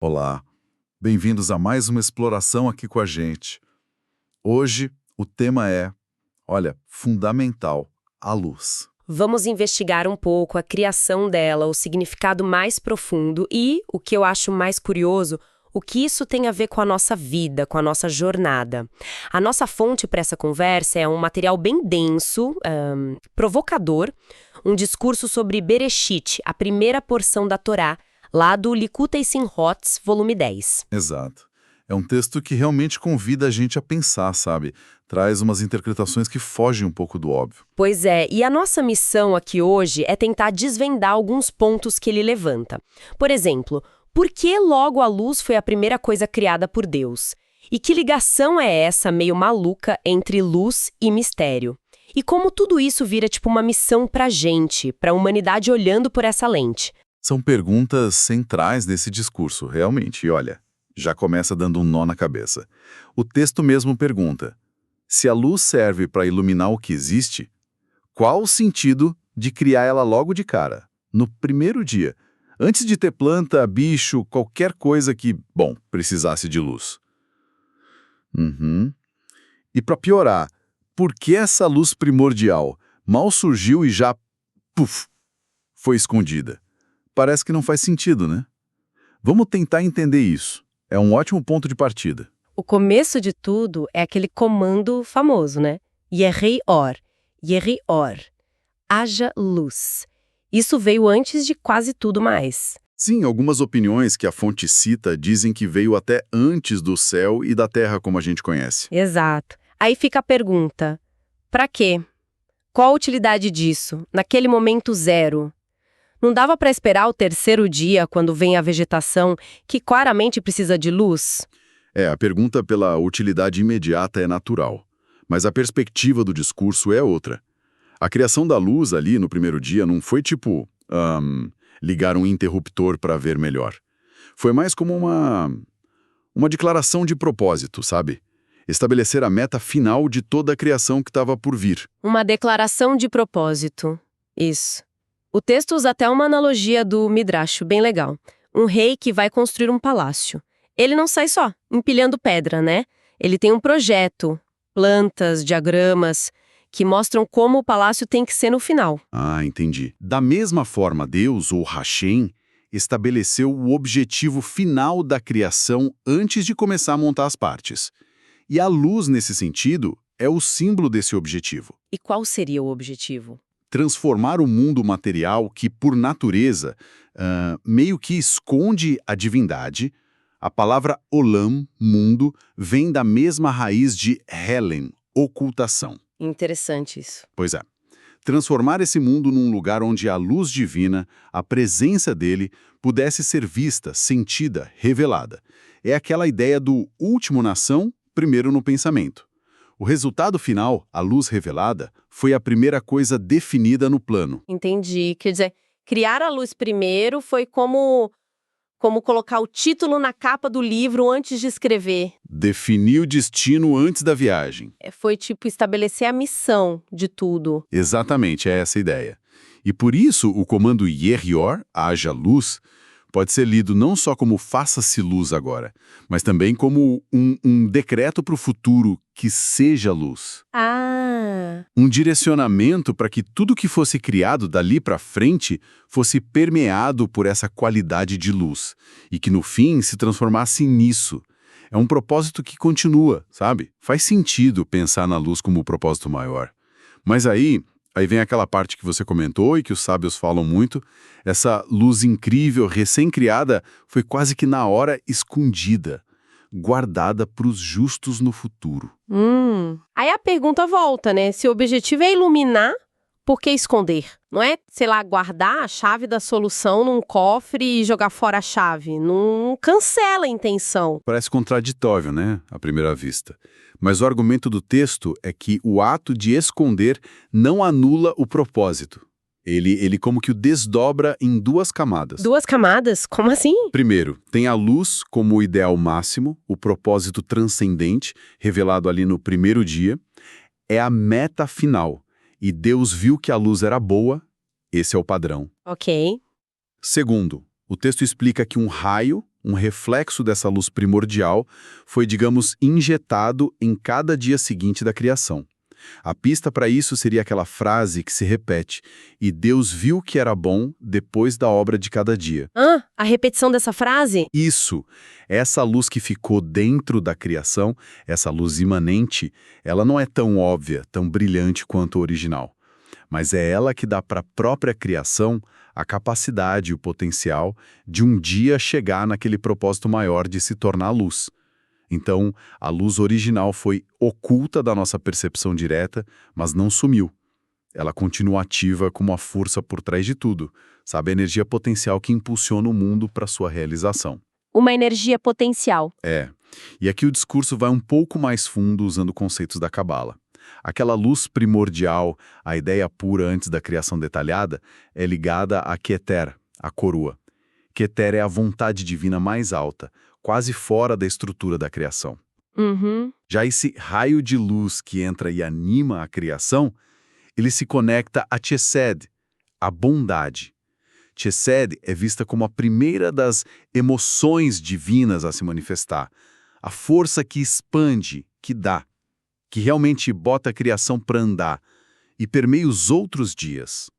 Olá, bem-vindos a mais uma exploração aqui com a gente. Hoje o tema é, olha, fundamental, a luz. Vamos investigar um pouco a criação dela, o significado mais profundo e, o que eu acho mais curioso, o que isso tem a ver com a nossa vida, com a nossa jornada. A nossa fonte para essa conversa é um material bem denso, provocador, um discurso sobre Bereshit, a primeira porção da Torá, lá do Likutei Simchot, volume 10. Exato. É um texto que realmente convida a gente a pensar, sabe? Traz umas interpretações que fogem um pouco do óbvio. Pois é, e a nossa missão aqui hoje é tentar desvendar alguns pontos que ele levanta. Por exemplo, por que logo a luz foi a primeira coisa criada por Deus? E que ligação é essa meio maluca entre luz e mistério? E como tudo isso vira tipo uma missão pra gente, pra humanidade olhando por essa lente? São perguntas centrais desse discurso, realmente. E olha, já começa dando um nó na cabeça. O texto mesmo pergunta: se a luz serve para iluminar o que existe, qual o sentido de criar ela logo de cara, no primeiro dia, antes de ter planta, bicho, qualquer coisa que, bom, precisasse de luz? E para piorar, por que essa luz primordial mal surgiu e já, puf, foi escondida? Parece que não faz sentido, né? Vamos tentar entender isso. É um ótimo ponto de partida. O começo de tudo é aquele comando famoso, né? Yerei or, haja luz. Isso veio antes de quase tudo mais. Sim, algumas opiniões que a fonte cita dizem que veio até antes do céu e da terra como a gente conhece. Exato. Aí fica a pergunta: pra quê? Qual a utilidade disso? Naquele momento zero. Não dava para esperar o terceiro dia, quando vem a vegetação, que claramente precisa de luz? A pergunta pela utilidade imediata é natural, mas a perspectiva do discurso é outra. A criação da luz ali no primeiro dia não foi tipo, ligar um interruptor para ver melhor. Foi mais como uma declaração de propósito, sabe? Estabelecer a meta final de toda a criação que estava por vir. Uma declaração de propósito. Isso. O texto usa até uma analogia do Midrash, bem legal. Um rei que vai construir um palácio. Ele não sai só, empilhando pedra, né? Ele tem um projeto, plantas, diagramas, que mostram como o palácio tem que ser no final. Ah, entendi. Da mesma forma, Deus, ou Hashem, estabeleceu o objetivo final da criação antes de começar a montar as partes. E a luz, nesse sentido, é o símbolo desse objetivo. E qual seria o objetivo? Transformar o mundo material que, por natureza, meio que esconde a divindade. A palavra olam, mundo, vem da mesma raiz de helen, ocultação. Interessante isso. Pois é. Transformar esse mundo num lugar onde a luz divina, a presença dele, pudesse ser vista, sentida, revelada. É aquela ideia do último na ação, primeiro no pensamento. O resultado final, a luz revelada, foi a primeira coisa definida no plano. Entendi. Quer dizer, criar a luz primeiro foi como colocar o título na capa do livro antes de escrever. Definir o destino antes da viagem. Foi tipo estabelecer a missão de tudo. Exatamente, é essa a ideia. E por isso o comando Yerior, haja luz, pode ser lido não só como faça-se luz agora, mas também como um decreto para o futuro que seja luz. Ah! Um direcionamento para que tudo que fosse criado dali para frente fosse permeado por essa qualidade de luz e que no fim se transformasse nisso. É um propósito que continua, sabe? Faz sentido pensar na luz como um propósito maior. Mas aí vem aquela parte que você comentou e que os sábios falam muito, essa luz incrível, recém-criada, foi quase que na hora escondida, guardada para os justos no futuro. Aí a pergunta volta, né? Se o objetivo é iluminar, por que esconder? Não é, sei lá, guardar a chave da solução num cofre e jogar fora a chave. Não cancela a intenção. Parece contraditório, né, à primeira vista. Mas o argumento do texto é que o ato de esconder não anula o propósito. Ele como que o desdobra em duas camadas. Duas camadas? Como assim? Primeiro, tem a luz como o ideal máximo, o propósito transcendente, revelado ali no primeiro dia. É a meta final. E Deus viu que a luz era boa, esse é o padrão. Ok. Segundo, o texto explica que um raio, um reflexo dessa luz primordial, foi, digamos, injetado em cada dia seguinte da criação. A pista para isso seria aquela frase que se repete: "E Deus viu que era bom depois da obra de cada dia". A repetição dessa frase? Isso, essa luz que ficou dentro da criação, essa luz imanente, ela não é tão óbvia, tão brilhante quanto o original. Mas é ela que dá para a própria criação a capacidade e o potencial de um dia chegar naquele propósito maior de se tornar luz. Então, a luz original foi oculta da nossa percepção direta, mas não sumiu. Ela continua ativa como a força por trás de tudo, sabe? A energia potencial que impulsiona o mundo para sua realização. Uma energia potencial. É. E aqui o discurso vai um pouco mais fundo usando conceitos da Cabala. Aquela luz primordial, a ideia pura antes da criação detalhada, é ligada a Keter, a coroa. Keter é a vontade divina mais alta, quase fora da estrutura da criação. Já esse raio de luz que entra e anima a criação, ele se conecta a Chesed, a bondade. Chesed é vista como a primeira das emoções divinas a se manifestar, a força que expande, que dá, que realmente bota a criação para andar e permeia os outros dias.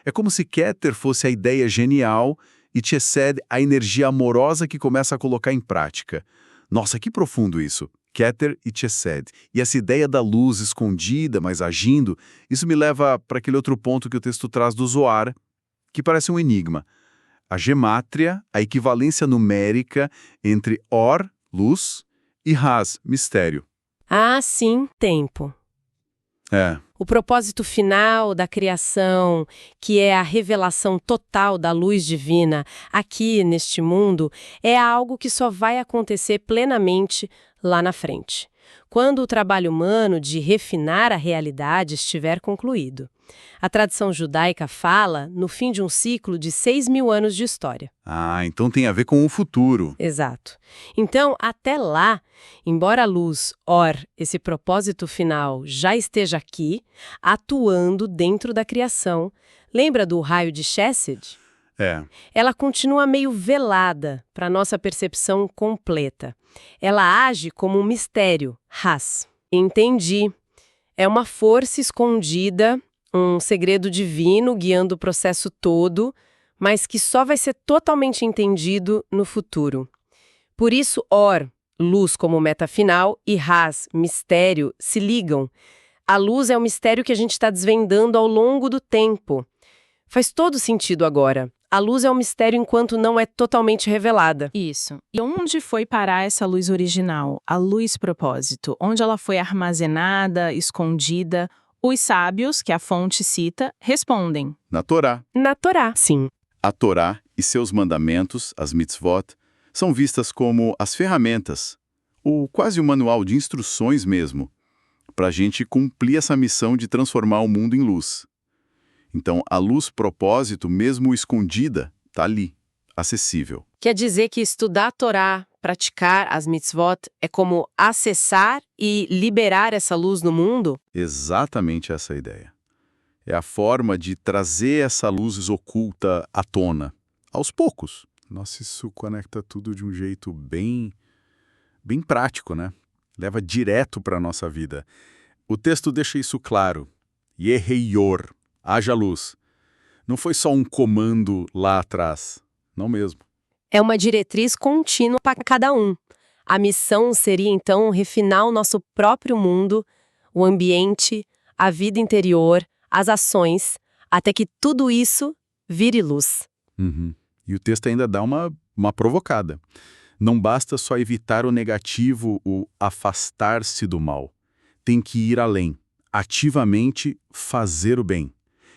É como se Keter fosse a ideia genial e Chesed a energia amorosa que começa a colocar em prática. Nossa, que profundo isso! Keter e Chesed. E essa ideia da luz escondida, mas agindo, isso me leva para aquele outro ponto que o texto traz do Zohar, que parece um enigma. A gemátria, a equivalência numérica entre Or, luz, e Has, mistério. Ah, sim, tempo. É. O propósito final da criação, que é a revelação total da luz divina aqui neste mundo, é algo que só vai acontecer plenamente lá na frente, quando o trabalho humano de refinar a realidade estiver concluído. A tradição judaica fala no fim de um ciclo de 6.000 anos de história. Ah, então tem a ver com o futuro. Exato. Então, até lá, embora a luz, esse propósito final, já esteja aqui, atuando dentro da criação, lembra do raio de Chesed? É. Ela continua meio velada para a nossa percepção completa. Ela age como um mistério, Has. Entendi. É uma força escondida, um segredo divino guiando o processo todo, mas que só vai ser totalmente entendido no futuro. Por isso, luz como meta final, e Has, mistério, se ligam. A luz é o mistério que a gente está desvendando ao longo do tempo. Faz todo sentido agora. A luz é um mistério enquanto não é totalmente revelada. Isso. E onde foi parar essa luz original, a luz propósito? Onde ela foi armazenada, escondida? Os sábios, que a fonte cita, respondem. Na Torá. Na Torá, sim. A Torá e seus mandamentos, as mitzvot, são vistas como as ferramentas, ou quase o manual de instruções mesmo, para a gente cumprir essa missão de transformar o mundo em luz. Então, a luz propósito, mesmo escondida, está ali, acessível. Quer dizer que estudar a Torá, praticar as mitzvot, é como acessar e liberar essa luz no mundo? Exatamente essa ideia. É a forma de trazer essa luz oculta à tona, aos poucos. Nossa, isso conecta tudo de um jeito bem prático, né? Leva direto para a nossa vida. O texto deixa isso claro. Yeheior, haja luz. Não foi só um comando lá atrás, não mesmo. É uma diretriz contínua para cada um. A missão seria, então, refinar o nosso próprio mundo, o ambiente, a vida interior, as ações, até que tudo isso vire luz. E o texto ainda dá uma provocada. Não basta só evitar o negativo, o afastar-se do mal. Tem que ir além, ativamente fazer o bem,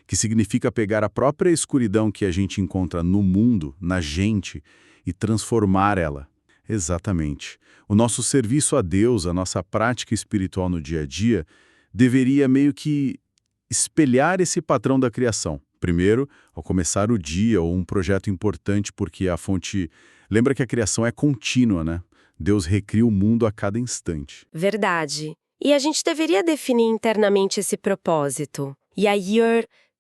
que significa pegar a própria escuridão que a gente encontra no mundo, na gente, e transformar ela. Exatamente. O nosso serviço a Deus, a nossa prática espiritual no dia a dia, deveria meio que espelhar esse padrão da criação. Primeiro, ao começar o dia ou um projeto importante, porque a fonte... Lembra que a criação é contínua, né? Deus recria o mundo a cada instante. Verdade. E a gente deveria definir internamente esse propósito. E aí,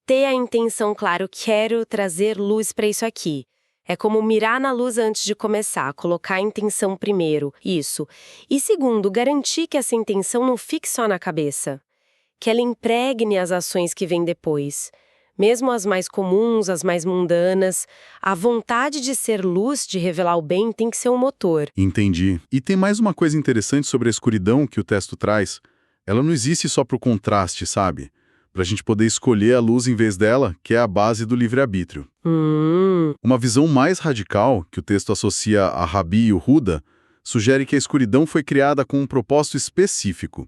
ter a intenção, claro, quero trazer luz para isso aqui. É como mirar na luz antes de começar, colocar a intenção primeiro, isso. E segundo, garantir que essa intenção não fique só na cabeça, que ela impregne as ações que vêm depois. Mesmo as mais comuns, as mais mundanas, a vontade de ser luz, de revelar o bem, tem que ser um motor. Entendi. E tem mais uma coisa interessante sobre a escuridão que o texto traz. Ela não existe só para o contraste, sabe? Para a gente poder escolher a luz em vez dela, que é a base do livre-arbítrio. Uma visão mais radical, que o texto associa a Rabi e o Huda, sugere que a escuridão foi criada com um propósito específico,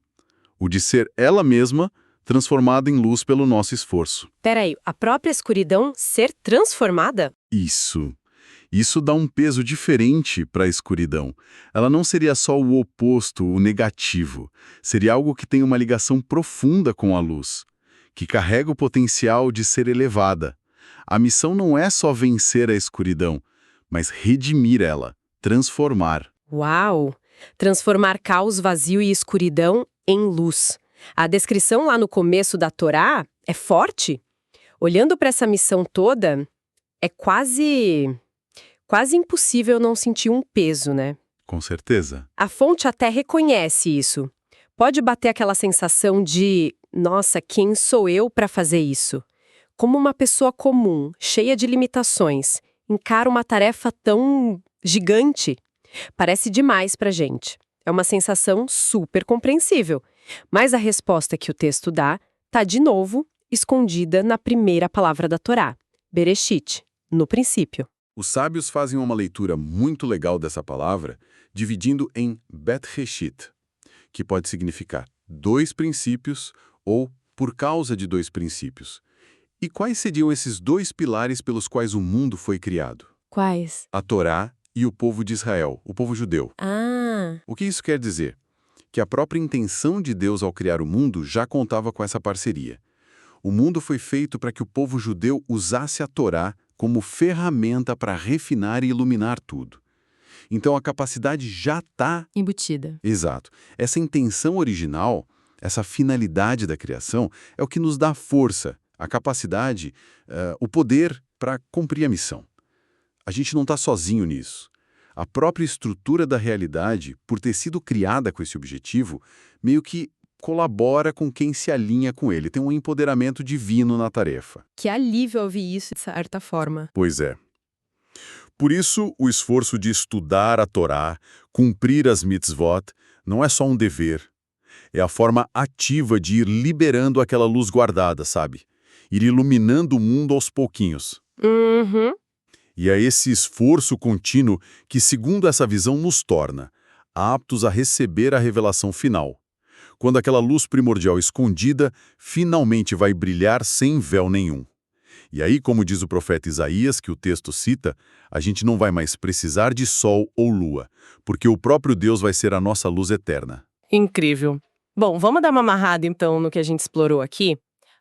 o de ser ela mesma transformada em luz pelo nosso esforço. Peraí, a própria escuridão ser transformada? Isso. Isso dá um peso diferente para a escuridão. Ela não seria só o oposto, o negativo. Seria algo que tem uma ligação profunda com a luz, que carrega o potencial de ser elevada. A missão não é só vencer a escuridão, mas redimir ela, transformar. Uau! Transformar caos, vazio e escuridão em luz. A descrição lá no começo da Torá é forte. Olhando para essa missão toda, é quase impossível não sentir um peso, né? Com certeza. A fonte até reconhece isso. Pode bater aquela sensação de, nossa, quem sou eu para fazer isso? Como uma pessoa comum, cheia de limitações, encara uma tarefa tão gigante. Parece demais pra gente. É uma sensação super compreensível. Mas a resposta que o texto dá está, de novo, escondida na primeira palavra da Torá, Bereshit, no princípio. Os sábios fazem uma leitura muito legal dessa palavra, dividindo em Bet-Reshit, que pode significar dois princípios ou por causa de dois princípios. E quais seriam esses dois pilares pelos quais o mundo foi criado? Quais? A Torá e o povo de Israel, o povo judeu. O que isso quer dizer? Que a própria intenção de Deus ao criar o mundo já contava com essa parceria. O mundo foi feito para que o povo judeu usasse a Torá como ferramenta para refinar e iluminar tudo. Então a capacidade já está embutida. Exato. Essa intenção original, essa finalidade da criação, é o que nos dá força, a capacidade, o poder para cumprir a missão. A gente não está sozinho nisso. A própria estrutura da realidade, por ter sido criada com esse objetivo, meio que colabora com quem se alinha com ele. Tem um empoderamento divino na tarefa. Que alívio ouvir isso de certa forma. Pois é. Por isso, o esforço de estudar a Torá, cumprir as mitzvot, não é só um dever. É a forma ativa de ir liberando aquela luz guardada, sabe? Ir iluminando o mundo aos pouquinhos. E é esse esforço contínuo que, segundo essa visão, nos torna aptos a receber a revelação final. Quando aquela luz primordial escondida finalmente vai brilhar sem véu nenhum. E aí, como diz o profeta Isaías, que o texto cita, a gente não vai mais precisar de sol ou lua, porque o próprio Deus vai ser a nossa luz eterna. Incrível. Bom, vamos dar uma amarrada então no que a gente explorou aqui?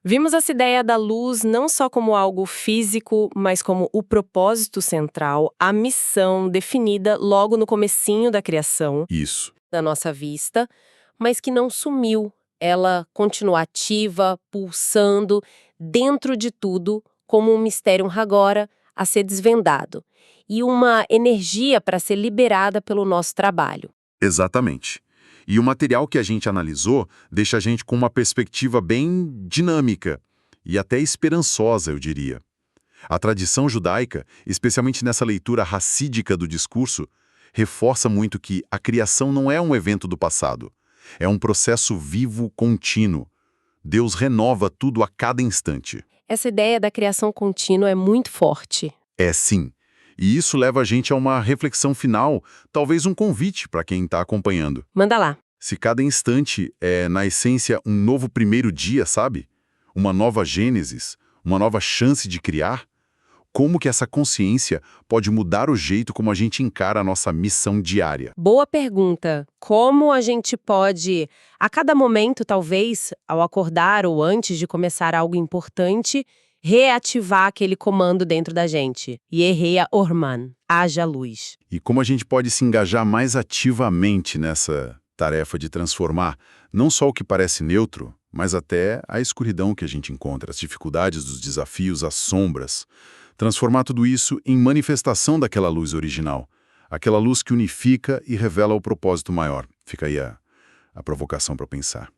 Vimos essa ideia da luz não só como algo físico, mas como o propósito central, a missão definida logo no comecinho da criação. Isso. Da nossa vista, mas que não sumiu. Ela continua ativa, pulsando, dentro de tudo, como um mistério agora a ser desvendado. E uma energia para ser liberada pelo nosso trabalho. Exatamente. E o material que a gente analisou deixa a gente com uma perspectiva bem dinâmica e até esperançosa, eu diria. A tradição judaica, especialmente nessa leitura racídica do discurso, reforça muito que a criação não é um evento do passado. É um processo vivo, contínuo. Deus renova tudo a cada instante. Essa ideia da criação contínua é muito forte. É sim. E isso leva a gente a uma reflexão final, talvez um convite para quem está acompanhando. Manda lá. Se cada instante é, na essência, um novo primeiro dia, sabe? Uma nova gênesis, uma nova chance de criar, como que essa consciência pode mudar o jeito como a gente encara a nossa missão diária? Boa pergunta. Como a gente pode, a cada momento, talvez, ao acordar ou antes de começar algo importante, reativar aquele comando dentro da gente. Yehia Orman, haja luz. E como a gente pode se engajar mais ativamente nessa tarefa de transformar não só o que parece neutro, mas até a escuridão que a gente encontra, as dificuldades dos desafios, as sombras, Transformar tudo isso em manifestação daquela luz original. Aquela luz que unifica e revela o propósito maior. Fica aí a provocação para pensar.